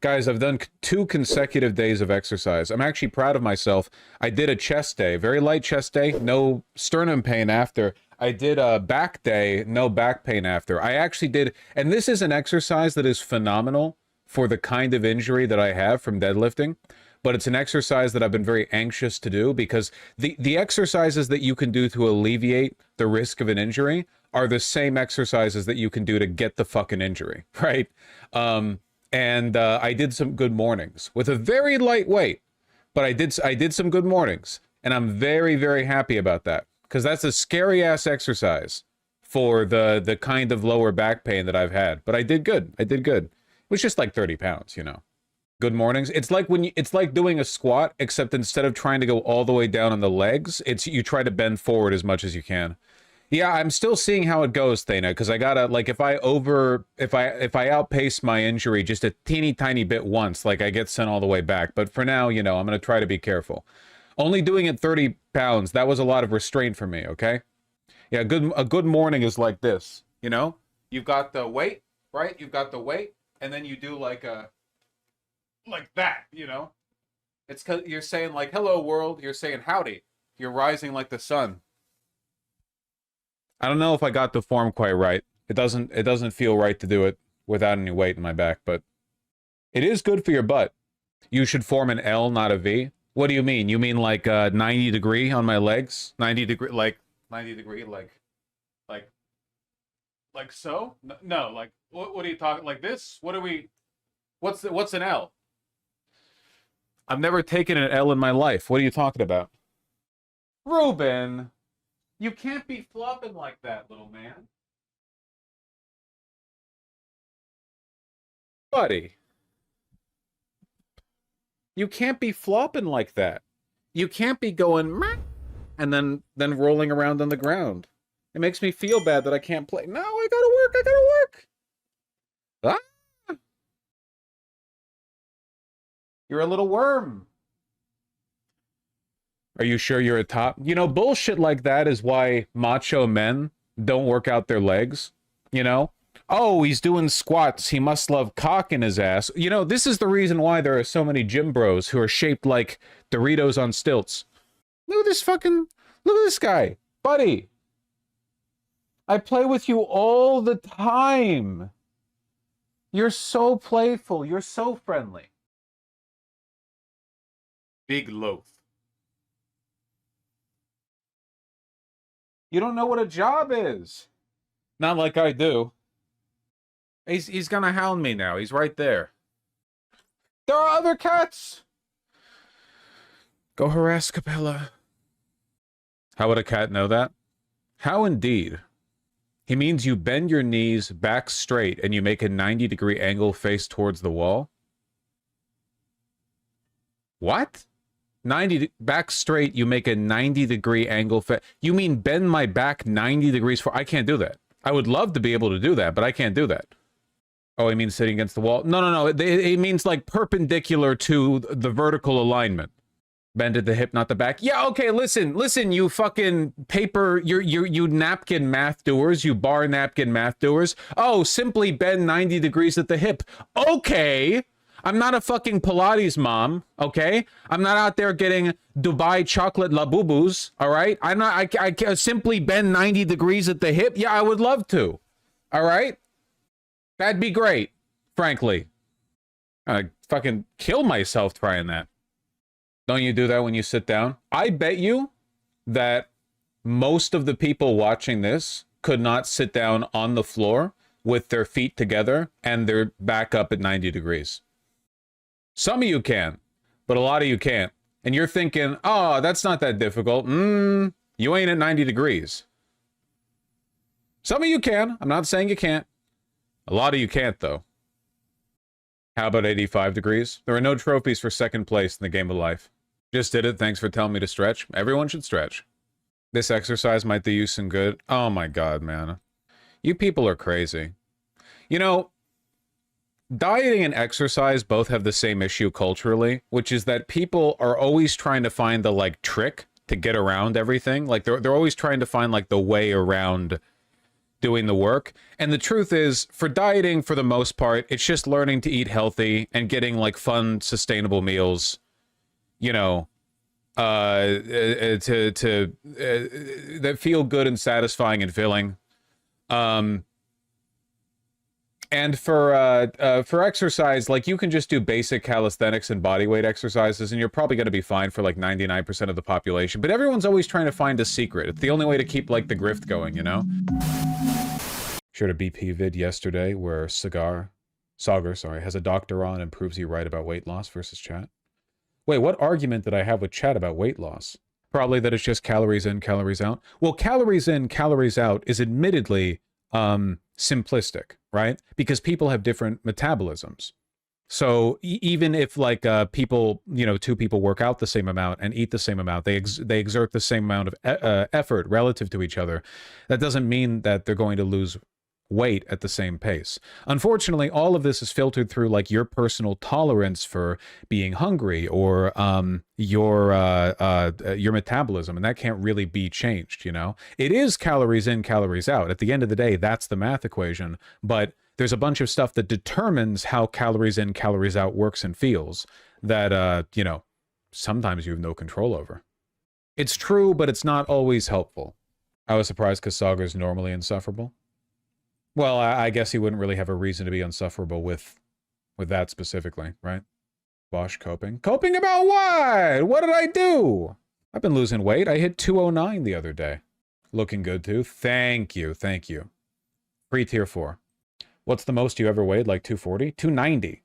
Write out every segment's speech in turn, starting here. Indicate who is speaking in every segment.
Speaker 1: Guys, I've done 2 consecutive days of exercise. I'm actually proud of myself. I did a chest day, very light chest day, no sternum pain after. I did a back day, no back pain after. I actually did, and this is an exercise that is phenomenal for the kind of injury that I have from deadlifting, but it's an exercise that I've been very anxious to do because the exercises that you can do to alleviate the risk of an injury are the same exercises that you can do to get the fucking injury, right? And I did some good mornings with a very light weight, but I did some good mornings, and I'm very, very happy about that because that's a scary ass exercise for the kind of lower back pain that I've had. But I did good. I did good. It was just like 30 pounds, you know. Good mornings. It's like it's like doing a squat, except instead of trying to go all the way down on the legs, you try to bend forward as much as you can. Yeah, I'm still seeing how it goes, Thana, because I gotta, like, if I outpace my injury just a teeny tiny bit once, like, I get sent all the way back. But for now, you know, I'm gonna try to be careful. Only doing it 30 pounds, that was a lot of restraint for me, okay? Yeah, a good morning is like this, you know? You've got the weight, right? You've got the weight, and then you do like that, you know? It's 'cause you're saying, like, hello, world. You're saying howdy. You're rising like the sun. I don't know if I got the form quite right. It doesn't feel right to do it without any weight in my back, but it is good for your butt. You should form an L, not a V. What do you mean? You mean like 90 degree on my legs? 90 degree, like 90 degree, like so? No, like what are you talking? Like this? What are we? What's an L? I've never taken an L in my life. What are you talking about? Ruben, you can't be flopping like that, little man. Buddy. You can't be flopping like that. You can't be going and then rolling around on the ground. It makes me feel bad that I can't play. No, I gotta work. Ah! You're a little worm. Are you sure you're a top? You know, bullshit like that is why macho men don't work out their legs, you know? Oh, he's doing squats. He must love cock in his ass. You know, this is the reason why there are so many gym bros who are shaped like Doritos on stilts. Look at this guy. Buddy. I play with you all the time. You're so playful. You're so friendly. Big loaf. You don't know what a job is. Not like I do. He's gonna hound me now. He's right there. There are other cats. Go harass Capella. How would a cat know that? How indeed. He means you bend your knees back straight and you make a 90-degree angle face towards the wall. What? Back straight, you make a 90-degree angle. You mean bend my back 90 degrees for? I can't do that. I would love to be able to do that, but I can't do that. Oh, he means sitting against the wall? No. It means like perpendicular to the vertical alignment. Bend at the hip, not the back. Yeah, okay, listen, you fucking paper, you napkin math doers, you bar napkin math doers. Oh, simply bend 90 degrees at the hip. Okay. I'm not a fucking Pilates mom, okay? I'm not out there getting Dubai chocolate labubus, all right? I can simply bend 90 degrees at the hip. Yeah, I would love to, all right? That'd be great, frankly. I'd fucking kill myself trying that. Don't you do that when you sit down? I bet you that most of the people watching this could not sit down on the floor with their feet together and their back up at 90 degrees. Some of you can, but a lot of you can't. And you're thinking, oh, that's not that difficult. You ain't at 90 degrees. Some of you can. I'm not saying you can't. A lot of you can't, though. How about 85 degrees? There are no trophies for second place in the game of life. Just did it. Thanks for telling me to stretch. Everyone should stretch. This exercise might do you some good. Oh my God, man. You people are crazy. You know, dieting and exercise both have the same issue culturally, which is that people are always trying to find the, like, trick to get around everything. Like, they're always trying to find, like, the way around doing the work. And the truth is, for dieting, for the most part, it's just learning to eat healthy and getting like fun, sustainable meals, you know, that feel good and satisfying and filling. And for exercise, like you can just do basic calisthenics and bodyweight exercises, and you're probably going to be fine for like 99% of the population. But everyone's always trying to find a secret. It's the only way to keep like the grift going, you know? Shared a BP vid yesterday where Sagar, has a doctor on and proves you right about weight loss versus chat. Wait, what argument did I have with chat about weight loss? Probably that it's just calories in, calories out. Well, calories in, calories out is admittedly simplistic, right? Because people have different metabolisms. So even if like people, you know, two people work out the same amount and eat the same amount, they exert the same amount of effort relative to each other, that doesn't mean that they're going to lose weight at the same pace. Unfortunately, all of this is filtered through like your personal tolerance for being hungry or your metabolism, and that can't really be changed, you know? It is calories in, calories out. At the end of the day, that's the math equation, but there's a bunch of stuff that determines how calories in, calories out works and feels that, you know, sometimes you have no control over. It's true, but it's not always helpful. I was surprised because Sagar's normally insufferable. Well, I guess he wouldn't really have a reason to be insufferable with that specifically, right? Vaush coping. Coping about what? What did I do? I've been losing weight. I hit 209 the other day. Looking good too. Thank you. Thank you. Free tier 4. What's the most you ever weighed? Like 240? 290.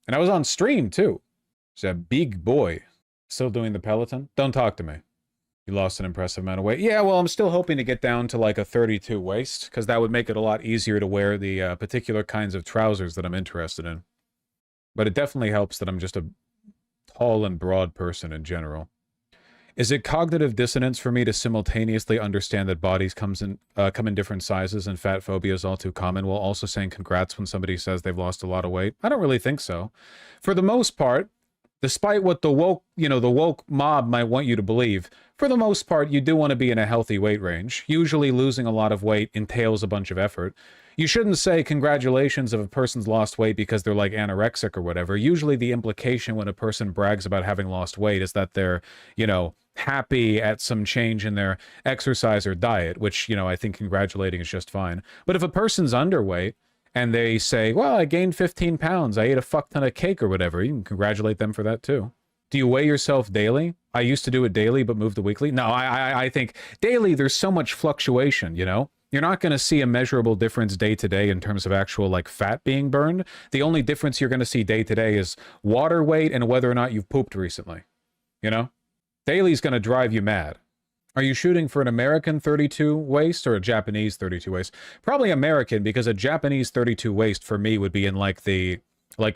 Speaker 1: And I was on stream too. He's a big boy. Still doing the Peloton? Don't talk to me. You lost an impressive amount of weight. Yeah, well, I'm still hoping to get down to like a 32 waist, because that would make it a lot easier to wear the particular kinds of trousers that I'm interested in. But it definitely helps that I'm just a tall and broad person in general. Is it cognitive dissonance for me to simultaneously understand that bodies come in different sizes and fat phobia is all too common, while also saying congrats when somebody says they've lost a lot of weight? I don't really think so. For the most part, despite what the woke mob might want you to believe, for the most part, you do want to be in a healthy weight range. Usually losing a lot of weight entails a bunch of effort. You shouldn't say congratulations if a person's lost weight because they're like anorexic or whatever. Usually the implication when a person brags about having lost weight is that they're, you know, happy at some change in their exercise or diet, which, you know, I think congratulating is just fine. But if a person's underweight, and they say, well, I gained 15 pounds, I ate a fuck ton of cake or whatever, you can congratulate them for that too. Do you weigh yourself daily? I used to do it daily, but moved to weekly. No, I think daily, there's so much fluctuation, you know? You're not going to see a measurable difference day to day in terms of actual like fat being burned. The only difference you're going to see day to day is water weight and whether or not you've pooped recently, you know? Daily's going to drive you mad. Are you shooting for an American 32 waist or a Japanese 32 waist? Probably American, because a Japanese 32 waist for me would be in like the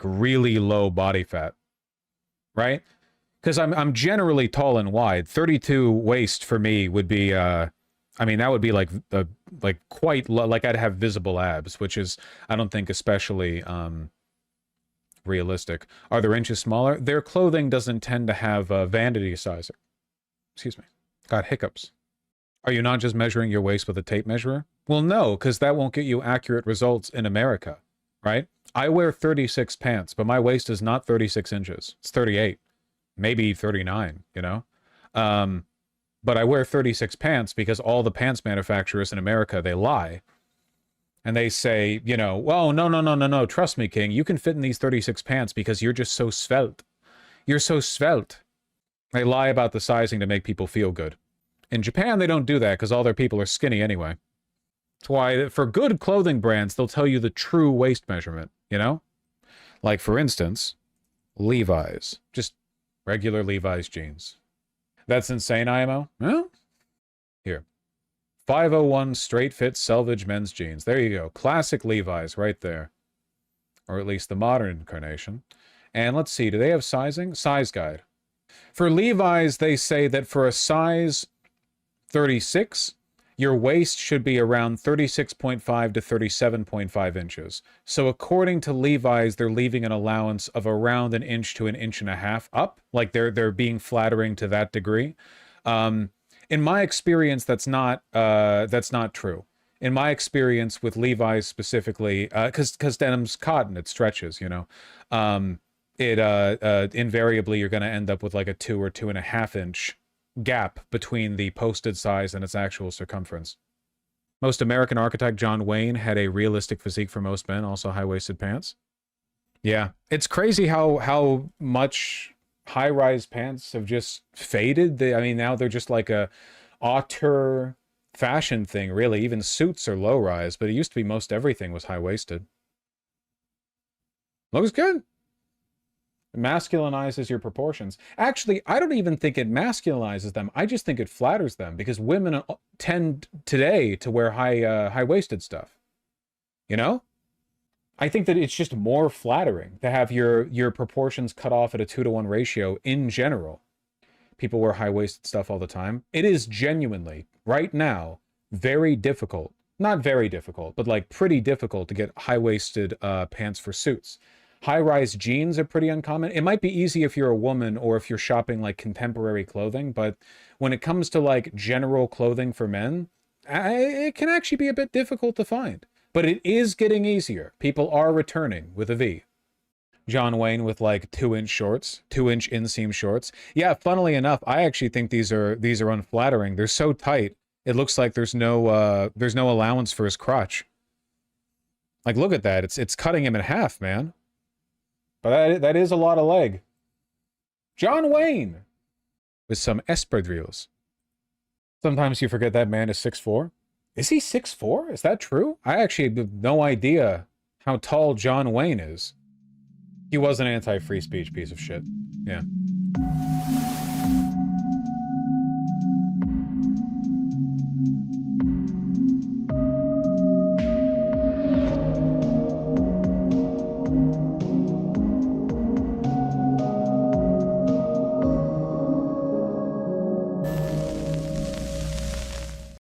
Speaker 1: really low body fat, right? Because I'm generally tall and wide. 32 waist for me would be I mean that would be like quite low, like I'd have visible abs, which is I don't think especially realistic. Are their inches smaller? Their clothing doesn't tend to have vanity sizer. Excuse me. Got hiccups. Are you not just measuring your waist with a tape measure? Well, no, because that won't get you accurate results in America, right? I wear 36 pants, but my waist is not 36 inches. It's 38, maybe 39, you know? But I wear 36 pants because all the pants manufacturers in America, they lie. And they say, you know, well, no, trust me, King, you can fit in these 36 pants because you're just so svelte. You're so svelte. They lie about the sizing to make people feel good. In Japan, they don't do that because all their people are skinny anyway. That's why, for good clothing brands, they'll tell you the true waist measurement, you know? Like, for instance, Levi's. Just regular Levi's jeans. That's insane, IMO? Well, here. 501 straight fit selvage men's jeans. There you go. Classic Levi's right there. Or at least the modern incarnation. And let's see, do they have sizing? Size guide. For Levi's, they say that for a size 36, your waist should be around 36.5 to 37.5 inches. So according to Levi's, they're leaving an allowance of around an inch to an inch and a half up. Like they're being flattering to that degree. In my experience, that's not true. in my experience with Levi's specifically, because denim's cotton, it stretches, you know. Invariably you're going to end up with like a 2 or 2.5 inch gap between the posted size and its actual circumference. Most American architect John Wayne had a realistic physique for most men, also high-waisted pants. Yeah, it's crazy how much high-rise pants have just faded. I mean, now they're just like a auteur fashion thing, really. Even suits are low-rise, but it used to be most everything was high-waisted. Looks good. It masculinizes your proportions. Actually, I don't even think it masculinizes them. I just think it flatters them, because women tend today to wear high-waisted stuff. You know? I think that it's just more flattering to have your proportions cut off at a 2-to-1 ratio in general. People wear high-waisted stuff all the time. It is genuinely, right now, very difficult. Not very difficult, but like pretty difficult to get high-waisted pants for suits. High-rise jeans are pretty uncommon. It might be easy if you're a woman or if you're shopping like contemporary clothing, but when it comes to like general clothing for men, it can actually be a bit difficult to find. But it is getting easier. People are returning with a V. John Wayne with like 2-inch shorts, 2-inch inseam shorts. Yeah, funnily enough, I actually think these are unflattering. They're so tight, it looks like there's no allowance for his crotch. Like, look at that. It's cutting him in half, man. But that is a lot of leg. John Wayne with some espadrilles. Sometimes you forget that man is 6'4". Is he 6'4"? Is that true? I actually have no idea how tall John Wayne is. He was an anti-free speech piece of shit. Yeah.